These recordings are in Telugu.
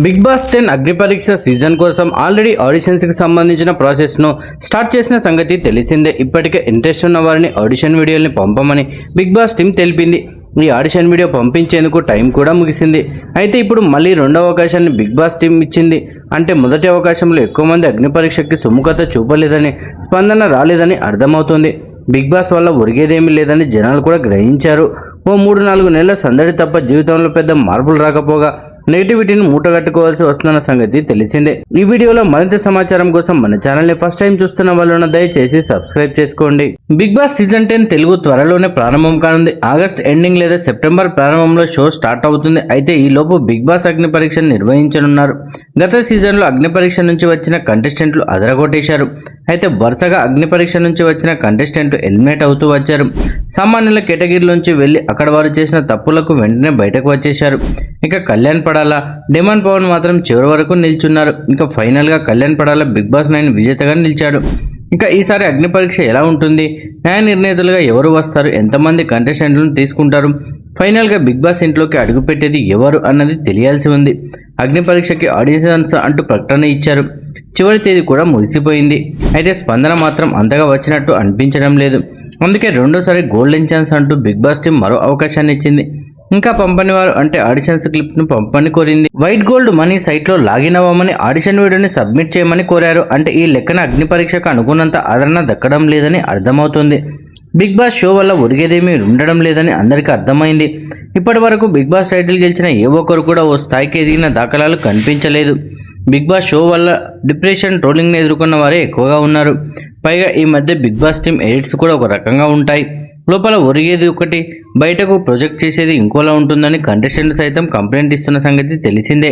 బిగ్ బాస్ 10 అగ్ని పరీక్ష సీజన్ కోసం ఆల్రెడీ ఆడిషన్స్ కి సంబంధించిన ప్రాసెస్ ను స్టార్ట్ చేసిన సంగతి తెలిసిందే. ఇప్పటికే ఇంట్రెస్ట్ ఉన్న వారిని ఆడిషన్ వీడియోల్ని పంపమని బిగ్ బాస్ టీం తెలిపింది. ఈ ఆడిషన్ వీడియో పంపించేందుకు టైం కూడా ముగిసింది. అయితే ఇప్పుడు మళ్ళీ రెండవ అవకాశాన్ని బిగ్ బాస్ టీం ఇచ్చింది. అంటే మొదటి అవకాశంలో ఎక్కువ మంది అగ్ని పరీక్షకి సుముఖత చూపలేదని, స్పందన రాలేదని అర్థమవుతుంది. బిగ్ బాస్ వల్ల ఒరిగేదేమీ లేదని జనాలు కూడా గ్రహించారు. ఓ 3-4 నెలల సందడి తప్ప జీవితంలో పెద్ద మార్పులు రాకపోగా నెగిటివిటీని మూటగట్టుకోవాల్సి వస్తున్న సంగతి తెలిసిందే. ఈ వీడియోలో మరింత సమాచారం కోసం మన ఛానల్ ని ఫస్ట్ టైం చూస్తున్న వాళ్ళు దయచేసి సబ్స్క్రైబ్ చేసుకోండి. బిగ్ బాస్ సీజన్ 10 తెలుగు త్వరలోనే ప్రారంభం కానుంది. ఆగస్ట్ ఎండింగ్ లేదా సెప్టెంబర్ ప్రారంభంలో షో స్టార్ట్ అవుతుంది. అయితే ఈ లోపు బిగ్ బాస్ అగ్ని పరీక్షను నిర్వహించనున్నారు. గత సీజన్లో అగ్ని పరీక్ష నుంచి వచ్చిన కంటెస్టెంట్లు అదరగొట్టేశారు. అయితే వరుసగా అగ్ని పరీక్ష నుంచి వచ్చిన కంటెస్టెంట్లు ఎలిమినేట్ అవుతూ వచ్చారు. సామాన్యుల కేటగిరీలోంచి వెళ్లి అక్కడ వారు చేసిన తప్పులకు వెంటనే బయటకు వచ్చేశారు. ఇక కళ్యాణ్ పడాల, డిమాండ్ పవన్ మాత్రం చివరి వరకు నిల్చున్నారు. ఇక ఫైనల్ గా కళ్యాణ్ పడాల బిగ్ బాస్ 9 విజేతగా నిలిచాడు. ఇక ఈసారి అగ్ని పరీక్ష ఎలా ఉంటుంది, న్యాయ నిర్ణేతలుగా ఎవరు వస్తారు, ఎంతమంది కంటెస్టెంట్లను తీసుకుంటారు, ఫైనల్ గా బిగ్ బాస్ ఇంట్లోకి అడుగుపెట్టేది ఎవరు అన్నది తెలియాల్సి ఉంది. అగ్ని పరీక్షకి ఆడిషన్స్ అంటూ ప్రకటన ఇచ్చారు. చివరి తేదీ కూడా ముగిసిపోయింది. అయితే స్పందన మాత్రం అంతగా వచ్చినట్టు అనిపించడం లేదు. అందుకే రెండోసారి గోల్డెన్ ఛాన్స్ అంటూ బిగ్ బాస్ టీం మరో అవకాశాన్ని ఇచ్చింది. ఇంకా పంపని వారు అంటే ఆడిషన్స్ క్లిప్ ను పంపని కోరింది. వైట్ గోల్డ్ మనీ సైట్ లో లాగిన్ అవ్వమని, ఆడిషన్ వీడియోని సబ్మిట్ చేయమని కోరారు. అంటే ఈ లెక్కన అగ్ని పరీక్షకు అనుకున్నంత ఆదరణ దక్కడం లేదని అర్థమవుతుంది. బిగ్ బాస్ షో వల్ల ఒరిగేదేమీ ఉండడం లేదని అందరికీ అర్థమైంది. ఇప్పటి వరకు బిగ్ బాస్ టైటిల్ గెలిచిన ఏ ఒక్కరు కూడా ఓ స్థాయికి ఎదిగిన దాఖలాలు కనిపించలేదు. బిగ్ బాస్ షో వల్ల డిప్రెషన్, ట్రోలింగ్ని ఎదుర్కొన్న వారే ఎక్కువగా ఉన్నారు. పైగా ఈ మధ్య బిగ్ బాస్ టీం ఎడిట్స్ కూడా ఒక రకంగా ఉంటాయి. లోపల ఒరిగేది ఒకటి, బయటకు ప్రొజెక్ట్ చేసేది ఇంకోలా ఉంటుందని కంటెస్టెంట్లు సైతం కంప్లైంట్ ఇస్తున్న సంగతి తెలిసిందే.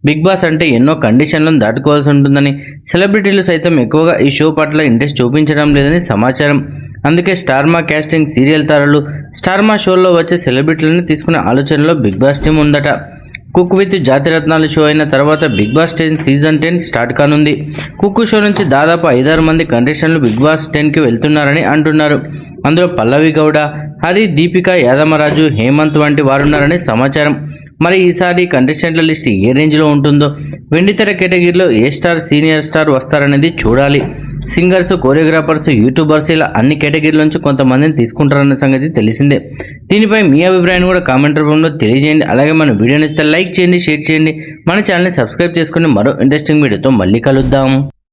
బిగ్ బాస్ అంటే ఎన్నో కండిషన్లను దాటుకోవాల్సి ఉంటుందని, సెలబ్రిటీలు సైతం ఎక్కువగా ఈ షో పట్ల ఇంట్రెస్ట్ చూపించడం లేదని సమాచారం. అందుకే స్టార్మా క్యాస్టింగ్, సీరియల్ తారలు, స్టార్మా షోల్లో వచ్చే సెలబ్రిటీలను తీసుకునే ఆలోచనలో బిగ్ బాస్ టీం ఉందట. కుక్ విత్ జాతిరత్నాలు షో అయిన తర్వాత బిగ్ బాస్ 10 సీజన్ 10 స్టార్ట్ కానుంది. కుక్ షో నుంచి దాదాపు 5-6 మంది కంటెస్టెంట్లు బిగ్ బాస్ 10కి వెళ్తున్నారని అంటున్నారు. అందులో పల్లవి గౌడ, హరి, దీపిక, యాదమరాజు, హేమంత్ వంటి వారున్నారని సమాచారం. మరి ఈసారి కంటెస్టెంట్ల లిస్ట్ ఏ రేంజ్లో ఉంటుందో, వెండితెర కేటగిరీలో ఏ స్టార్, సీనియర్ స్టార్ వస్తారనేది చూడాలి. సింగర్స్, కోరియోగ్రాఫర్స్, యూట్యూబర్స్ ఇలా అన్ని కేటగిరీల నుంచి కొంతమందిని తీసుకుంటారన్న సంగతి తెలిసిందే. దీనిపై మీ అభిప్రాయాన్ని కూడా కామెంట్ రూపంలో తెలియజేయండి. అలాగే మన వీడియోని ఇస్తే లైక్ చేయండి, షేర్ చేయండి. మన ఛానల్ని సబ్స్క్రైబ్ చేసుకుని మరో ఇంట్రెస్టింగ్ వీడియోతో మళ్ళీ కలుద్దాం.